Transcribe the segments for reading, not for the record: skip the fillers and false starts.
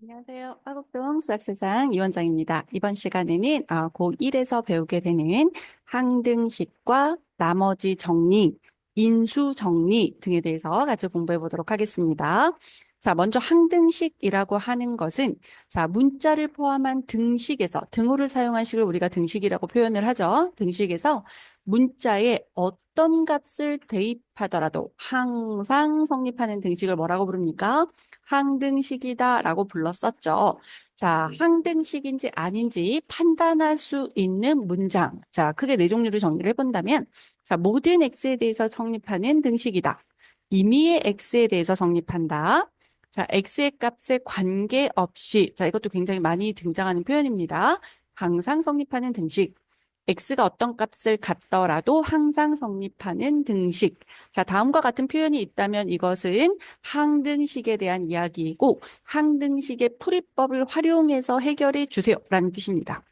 안녕하세요. 화곡동 수학세상 이원장입니다. 이번 시간에는 고1에서 배우게 되는 항등식과 나머지 정리, 인수 정리 등에 대해서 같이 공부해 보도록 하겠습니다. 자, 먼저 항등식이라고 하는 것은 자, 문자를 포함한 등식에서 등호를 사용한 식을 우리가 등식이라고 표현을 하죠. 등식에서 문자에 어떤 값을 대입하더라도 항상 성립하는 등식을 뭐라고 부릅니까? 항등식이다라고 불렀었죠. 자, 항등식인지 아닌지 판단할 수 있는 문장. 자, 크게 네 종류를 정리를 해본다면, 자, 모든 x에 대해서 성립하는 등식이다. 임의의 x에 대해서 성립한다. 자, x의 값에 관계없이, 자, 이것도 굉장히 많이 등장하는 표현입니다. 항상 성립하는 등식. x가 어떤 값을 갖더라도 항상 성립하는 등식. 자, 다음과 같은 표현이 있다면 이것은 항등식에 대한 이야기이고 항등식의 풀이법을 활용해서 해결해 주세요라는 뜻입니다.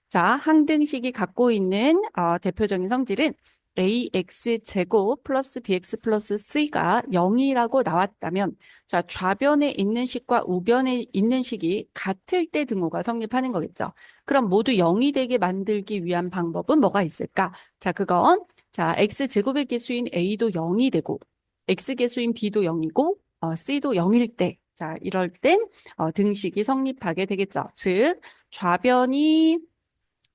자, 항등식이 갖고 있는 대표적인 성질은 ax 제곱 플러스 bx 플러스 c가 0이라고 나왔다면 자, 좌변에 있는 식과 우변에 있는 식이 같을 때 등호가 성립하는 거겠죠. 그럼 모두 0이 되게 만들기 위한 방법은 뭐가 있을까? 자, 그건 자, x 제곱의 개수인 a도 0이 되고 x 개수인 b도 0이고 c도 0일 때 자, 이럴 땐 등식이 성립하게 되겠죠. 즉, 좌변이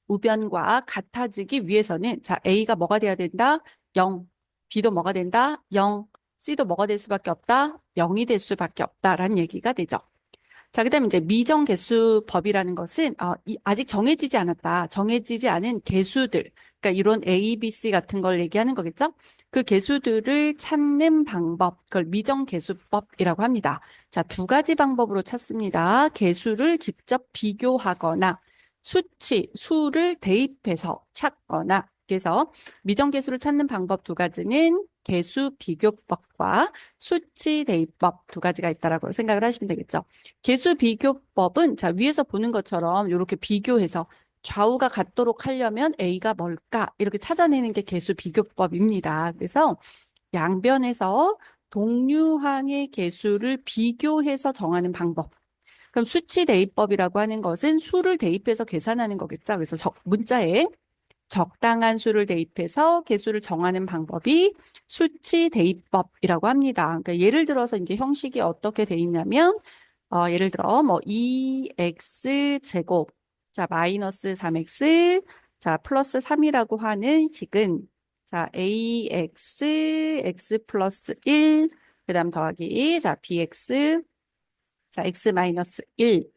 우변과 같아지기 위해서는 자, A가 뭐가 돼야 된다? 0. B도 뭐가 된다? 0. C도 뭐가 될 수밖에 없다? 0이 될 수밖에 없다라는 얘기가 되죠. 자, 그다음에 이제 미정개수법이라는 것은 아직 정해지지 않았다. 정해지지 않은 개수들. 그러니까 이런 A, B, C 같은 걸 얘기하는 거겠죠? 그 개수들을 찾는 방법, 그걸 미정개수법이라고 합니다. 자, 두 가지 방법으로 찾습니다. 개수를 직접 비교하거나 수를 대입해서 찾거나 그래서 미정개수를 찾는 방법 두 가지는 개수 비교법과 수치 대입법 두 가지가 있다라고 생각을 하시면 되겠죠. 개수 비교법은 자, 위에서 보는 것처럼 이렇게 비교해서 좌우가 같도록 하려면 A가 뭘까? 이렇게 찾아내는 게 개수 비교법입니다. 그래서 양변에서 동류항의 개수를 비교해서 정하는 방법. 그럼 수치 대입법이라고 하는 것은 수를 대입해서 계산하는 거겠죠. 그래서 문자에 적당한 수를 대입해서 개수를 정하는 방법이 수치 대입법이라고 합니다. 그러니까 예를 들어서 이제 형식이 어떻게 돼 있냐면 예를 들어 뭐 2x 제곱 자 마이너스 3x 자 플러스 3이라고 하는 식은 자 ax x 플러스 1 그다음 더하기 자 bx 자 x 마이너스 1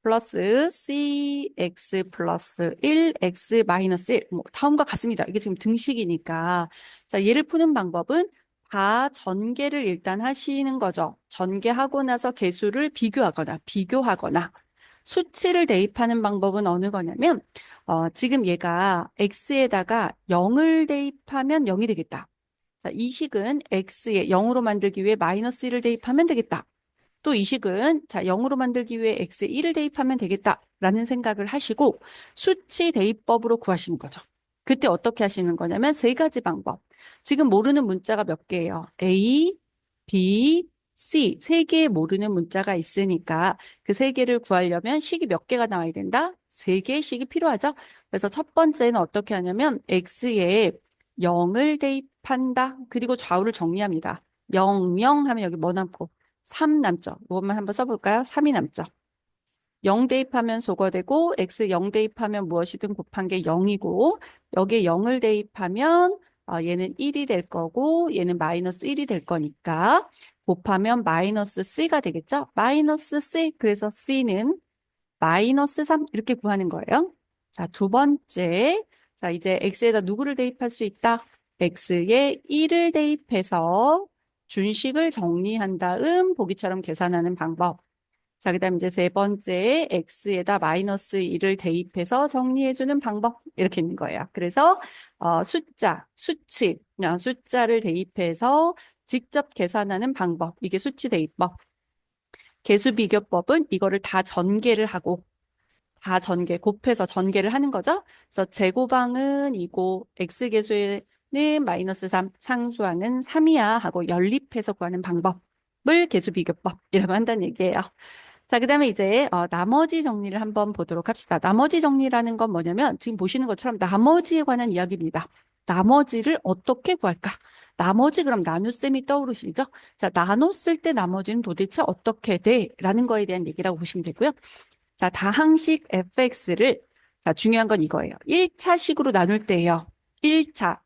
플러스 cx 플러스 1 x 마이너스 1 뭐 다음과 같습니다. 이게 지금 등식이니까 자 얘를 푸는 방법은 다 전개를 일단 하시는 거죠. 전개하고 나서 개수를 비교하거나 수치를 대입하는 방법은 어느 거냐면 지금 얘가 x에다가 0을 대입하면 0이 되겠다. 자, 이 식은 x에 0으로 만들기 위해 마이너스 1을 대입하면 되겠다. 또 이 식은 자 0으로 만들기 위해 x에 1을 대입하면 되겠다라는 생각을 하시고 수치 대입법으로 구하시는 거죠. 그때 어떻게 하시는 거냐면 세 가지 방법. 지금 모르는 문자가 몇 개예요? A, B, C 세 개의 모르는 문자가 있으니까 그 세 개를 구하려면 식이 몇 개가 나와야 된다? 세 개의 식이 필요하죠. 그래서 첫 번째는 어떻게 하냐면 x에 0을 대입한다. 그리고 좌우를 정리합니다. 0, 0 하면 여기 뭐 남고 3 남죠. 이것만 한번 써볼까요? 3이 남죠. 0 대입하면 소거되고 x 0 대입하면 무엇이든 곱한 게 0이고 여기에 0을 대입하면 얘는 1이 될 거고 얘는 마이너스 1이 될 거니까 곱하면 마이너스 c가 되겠죠? 마이너스 c 그래서 c는 마이너스 3 이렇게 구하는 거예요. 자, 두 번째 자 이제 x에다 누구를 대입할 수 있다? x에 1을 대입해서 준식을 정리한 다음 보기처럼 계산하는 방법. 자, 그다음 이제 세 번째 x에다 마이너스 1을 대입해서 정리해주는 방법 이렇게 있는 거예요. 그래서 숫자를 대입해서 직접 계산하는 방법 이게 수치 대입법. 개수 비교법은 이거를 다 전개를 하고 다 곱해서 전개를 하는 거죠. 그래서 제곱항은 이고 x계수에는 마이너스 3, 상수항은 3이야 하고 연립해서 구하는 방법을 개수 비교법이라고 한다는 얘기예요. 자, 그다음에 이제 나머지 정리를 한번 보도록 합시다. 나머지 정리라는 건 뭐냐면 지금 보시는 것처럼 나머지에 관한 이야기입니다. 나머지를 어떻게 구할까? 나머지 그럼 나눗셈이 떠오르시죠? 자, 나눴을 때 나머지는 도대체 어떻게 돼? 라는 거에 대한 얘기라고 보시면 되고요. 자, 다항식 fx를 자, 중요한 건 이거예요. 1차식으로 나눌 때예요. 1차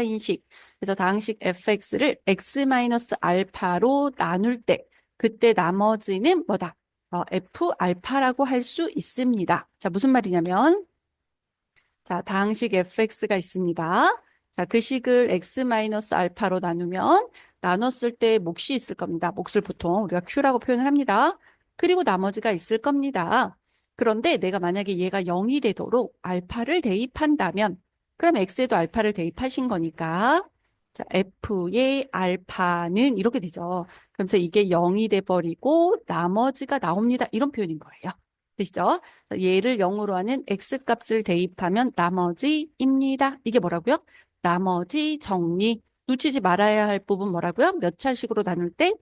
인식. 그래서 다항식 fx를 x-알파로 나눌 때 그때 나머지는 뭐다? f 알파라고 할 수 있습니다. 자, 무슨 말이냐면 자, 다항식 fx가 있습니다. 자, 그 식을 x-알파로 나누면 나눴을 때 몫이 있을 겁니다. 몫을 보통 우리가 q라고 표현을 합니다. 그리고 나머지가 있을 겁니다. 그런데 내가 만약에 얘가 0이 되도록 알파를 대입한다면 그럼 x에도 알파를 대입하신 거니까 자, f의 알파는 이렇게 되죠. 그래서 이게 0이 돼버리고 나머지가 나옵니다. 이런 표현인 거예요. 되시죠? 얘를 0으로 하는 x값을 대입하면 나머지입니다. 이게 뭐라고요? 나머지 정리. 놓치지 말아야 할 부분 뭐라고요? 몇 차식으로 나눌 때?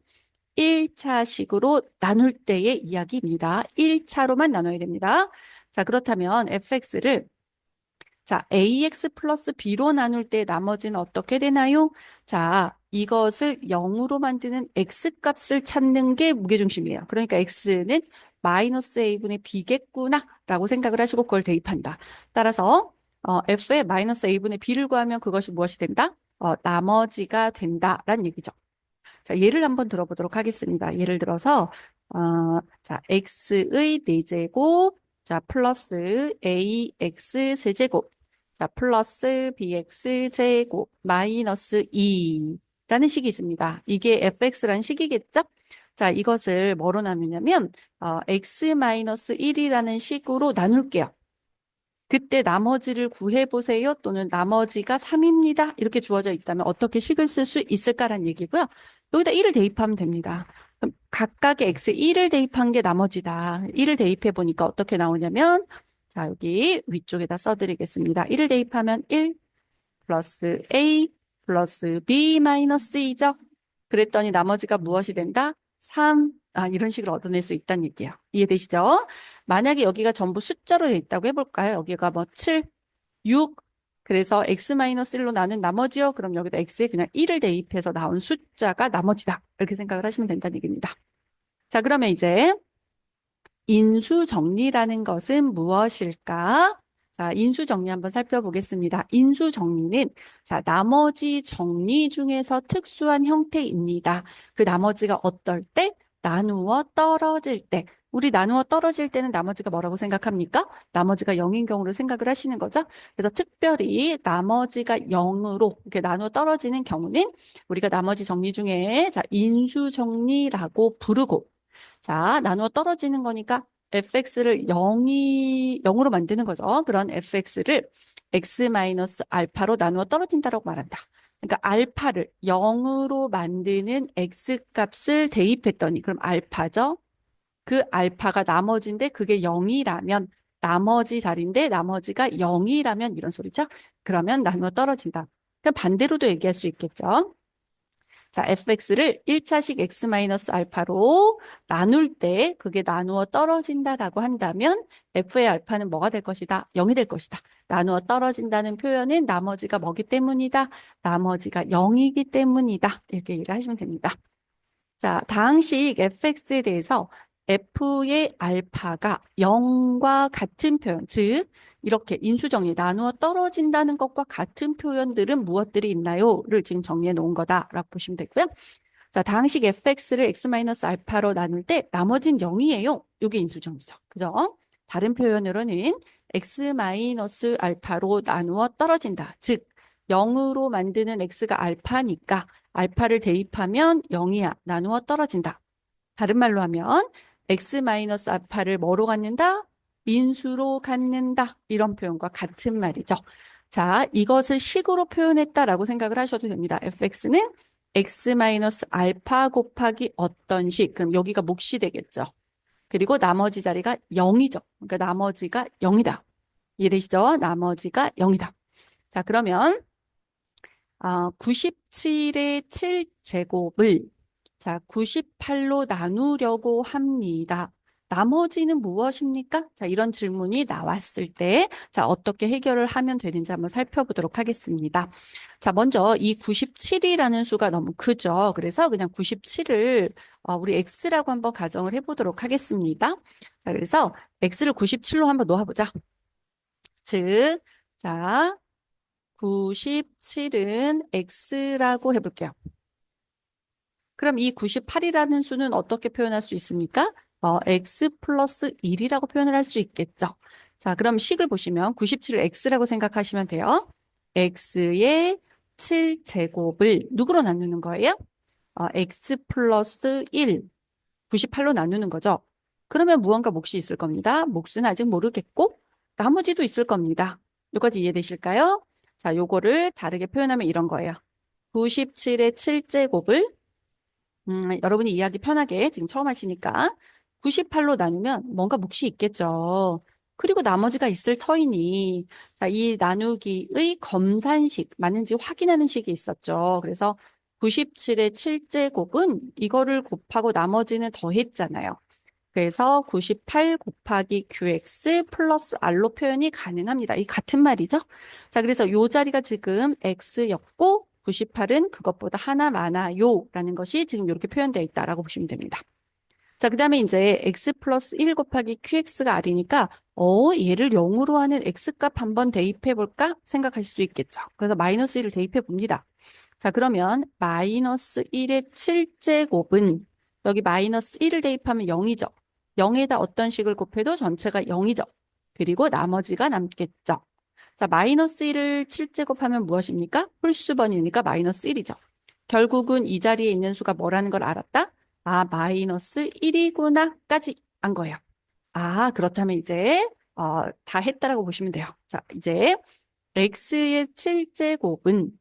1차식으로 나눌 때의 이야기입니다. 1차로만 나눠야 됩니다. 자, 그렇다면 fx를 자, ax 플러스 b로 나눌 때 나머지는 어떻게 되나요? 자, 이것을 0으로 만드는 x값을 찾는 게 무게중심이에요. 그러니까 x는 마이너스 a분의 b겠구나 라고 생각을 하시고 그걸 대입한다. 따라서 f의 마이너스 a분의 b를 구하면 그것이 무엇이 된다? 나머지가 된다라는 얘기죠. 자, 예를 한번 들어보도록 하겠습니다. 예를 들어서 자, x의 4제곱 자, 플러스 ax 세제곱 자, 플러스 bx 제곱 마이너스 2라는 식이 있습니다. 이게 fx라는 식이겠죠? 자, 이것을 뭐로 나누냐면 x-1이라는 식으로 나눌게요. 그때 나머지를 구해보세요 또는 나머지가 3입니다. 이렇게 주어져 있다면 어떻게 식을 쓸 수 있을까라는 얘기고요. 여기다 1을 대입하면 됩니다. 그럼 각각의 x에 1을 대입한 게 나머지다. 1을 대입해 보니까 어떻게 나오냐면 자, 여기 위쪽에다 써드리겠습니다. 1을 대입하면 1 플러스 a 플러스 b 마이너스 2죠. 그랬더니 나머지가 무엇이 된다? 3. 이런 식으로 얻어낼 수 있다는 얘기예요. 이해되시죠? 만약에 여기가 전부 숫자로 돼 있다고 해볼까요? 여기가 뭐 7, 6. 그래서 x-1로 나눈 나머지요. 그럼 여기다 x에 그냥 1을 대입해서 나온 숫자가 나머지다. 이렇게 생각을 하시면 된다는 얘기입니다. 자, 그러면 이제 인수정리라는 것은 무엇일까? 자, 인수정리 한번 살펴보겠습니다. 인수정리는 자, 나머지 정리 중에서 특수한 형태입니다. 그 나머지가 어떨 때? 나누어 떨어질 때. 우리 나누어 떨어질 때는 나머지가 뭐라고 생각합니까? 나머지가 0인 경우로 생각을 하시는 거죠. 그래서 특별히 나머지가 0으로 이렇게 나누어 떨어지는 경우는 우리가 나머지 정리 중에 자, 인수정리라고 부르고 자, 나누어 떨어지는 거니까 fx를 0으로 만드는 거죠. 그런 fx를 x-알파로 나누어 떨어진다라고 말한다. 그러니까 알파를 0으로 만드는 x값을 대입했더니 그럼 알파죠. 그 알파가 나머지인데 그게 0이라면 나머지 자리인데 나머지가 0이라면 이런 소리죠. 그러면 나누어 떨어진다. 그럼 반대로도 얘기할 수 있겠죠. 자, fx를 1차식 x-알파로 나눌 때 그게 나누어 떨어진다라고 한다면 f의 알파는 뭐가 될 것이다? 0이 될 것이다. 나누어 떨어진다는 표현은 나머지가 뭐기 때문이다? 나머지가 0이기 때문이다. 이렇게 얘기를 하시면 됩니다. 자, 다항식 fx에 대해서 f의 알파가 0과 같은 표현, 즉 이렇게 인수정리 나누어 떨어진다는 것과 같은 표현들은 무엇들이 있나요?를 지금 정리해 놓은 거다라고 보시면 되고요. 자, 다항식 fx를 x-알파로 나눌 때 나머지는 0이에요. 이게 인수정리죠. 그죠? 다른 표현으로는 x-알파로 나누어 떨어진다. 즉 0으로 만드는 x가 알파니까 알파를 대입하면 0이야. 나누어 떨어진다. 다른 말로 하면 x-알파를 뭐로 갖는다? 인수로 갖는다. 이런 표현과 같은 말이죠. 자, 이것을 식으로 표현했다라고 생각을 하셔도 됩니다. fx는 x-알파 곱하기 어떤 식. 그럼 여기가 몫이 되겠죠. 그리고 나머지 자리가 0이죠. 그러니까 나머지가 0이다. 이해되시죠? 나머지가 0이다. 자, 그러면 97의 7제곱을 자, 98로 나누려고 합니다. 나머지는 무엇입니까? 자, 이런 질문이 나왔을 때, 자, 어떻게 해결을 하면 되는지 한번 살펴보도록 하겠습니다. 자, 먼저 이 97이라는 수가 너무 크죠. 그래서 그냥 97을 우리 x라고 한번 가정을 해보도록 하겠습니다. 자, 그래서 x를 97로 한번 놓아보자. 즉, 자, 97은 x라고 해볼게요. 그럼 이 98이라는 수는 어떻게 표현할 수 있습니까? x 플러스 1이라고 표현을 할 수 있겠죠. 자, 그럼 식을 보시면 97을 x라고 생각하시면 돼요. x의 7제곱을 누구로 나누는 거예요? x 플러스 1, 98로 나누는 거죠. 그러면 무언가 몫이 있을 겁니다. 몫은 아직 모르겠고 나머지도 있을 겁니다. 여기까지 이해되실까요? 자, 요거를 다르게 표현하면 이런 거예요. 97의 7제곱을 여러분이 이해하기 편하게 지금 처음 하시니까 98로 나누면 뭔가 몫이 있겠죠. 그리고 나머지가 있을 터이니 자, 이 나누기의 검산식 맞는지 확인하는 식이 있었죠. 그래서 97의 7제곱은 이거를 곱하고 나머지는 더했잖아요. 그래서 98 곱하기 QX 플러스 R로 표현이 가능합니다. 이 같은 말이죠. 자, 그래서 요 자리가 지금 X였고 98은 그것보다 하나 많아요 라는 것이 지금 이렇게 표현되어 있다라고 보시면 됩니다. 자, 그 다음에 이제 X 플러스 1 곱하기 QX가 R이니까 얘를 0으로 하는 X값 한번 대입해 볼까 생각하실 수 있겠죠. 그래서 마이너스 1을 대입해 봅니다. 자, 그러면 마이너스 1의 7제곱은 여기 마이너스 1을 대입하면 0이죠. 0에다 어떤 식을 곱해도 전체가 0이죠. 그리고 나머지가 남겠죠. 자, 마이너스 1을 7제곱하면 무엇입니까? 홀수번이니까 마이너스 1이죠. 결국은 이 자리에 있는 수가 뭐라는 걸 알았다? 마이너스 1이구나까지 안 거예요. 그렇다면 이제 다 했다라고 보시면 돼요. 자, 이제 x의 7제곱은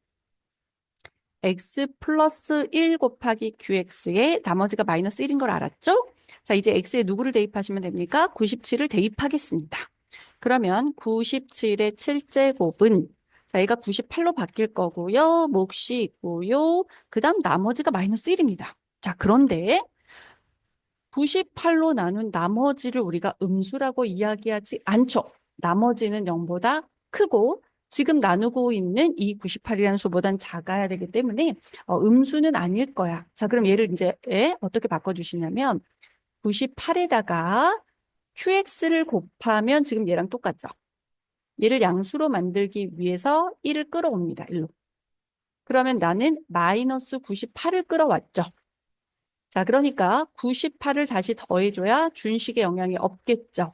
x 플러스 1 곱하기 qx에 나머지가 마이너스 1인 걸 알았죠? 자, 이제 x에 누구를 대입하시면 됩니까? 97을 대입하겠습니다. 그러면 97의 7제곱은 자, 얘가 98로 바뀔 거고요. 몫이 있고요. 그 다음 나머지가 마이너스 1입니다. 자, 그런데 98로 나눈 나머지를 우리가 음수라고 이야기하지 않죠. 나머지는 0보다 크고 지금 나누고 있는 이 98이라는 수보단 작아야 되기 때문에 음수는 아닐 거야. 자, 그럼 얘를 이제 어떻게 바꿔주시냐면 98에다가 QX를 곱하면 지금 얘랑 똑같죠. 얘를 양수로 만들기 위해서 1을 끌어옵니다. 1로. 그러면 나는 마이너스 98을 끌어왔죠. 자, 그러니까 98을 다시 더해줘야 준식에 영향이 없겠죠.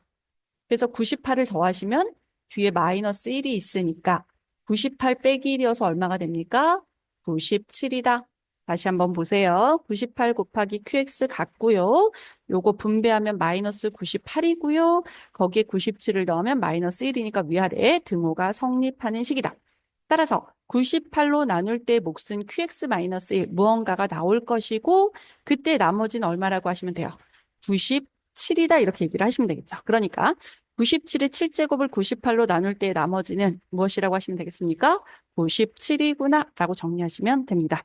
그래서 98을 더하시면 뒤에 마이너스 1이 있으니까 98 빼기 1이어서 얼마가 됩니까? 97이다. 다시 한번 보세요. 98 곱하기 QX 같고요. 요거 분배하면 마이너스 98이고요. 거기에 97을 넣으면 마이너스 1이니까 위아래 등호가 성립하는 식이다. 따라서 98로 나눌 때 몫은 QX-1 무언가가 나올 것이고 그때 나머지는 얼마라고 하시면 돼요. 97이다 이렇게 얘기를 하시면 되겠죠. 그러니까 97의 7제곱을 98로 나눌 때 나머지는 무엇이라고 하시면 되겠습니까? 97이구나 라고 정리하시면 됩니다.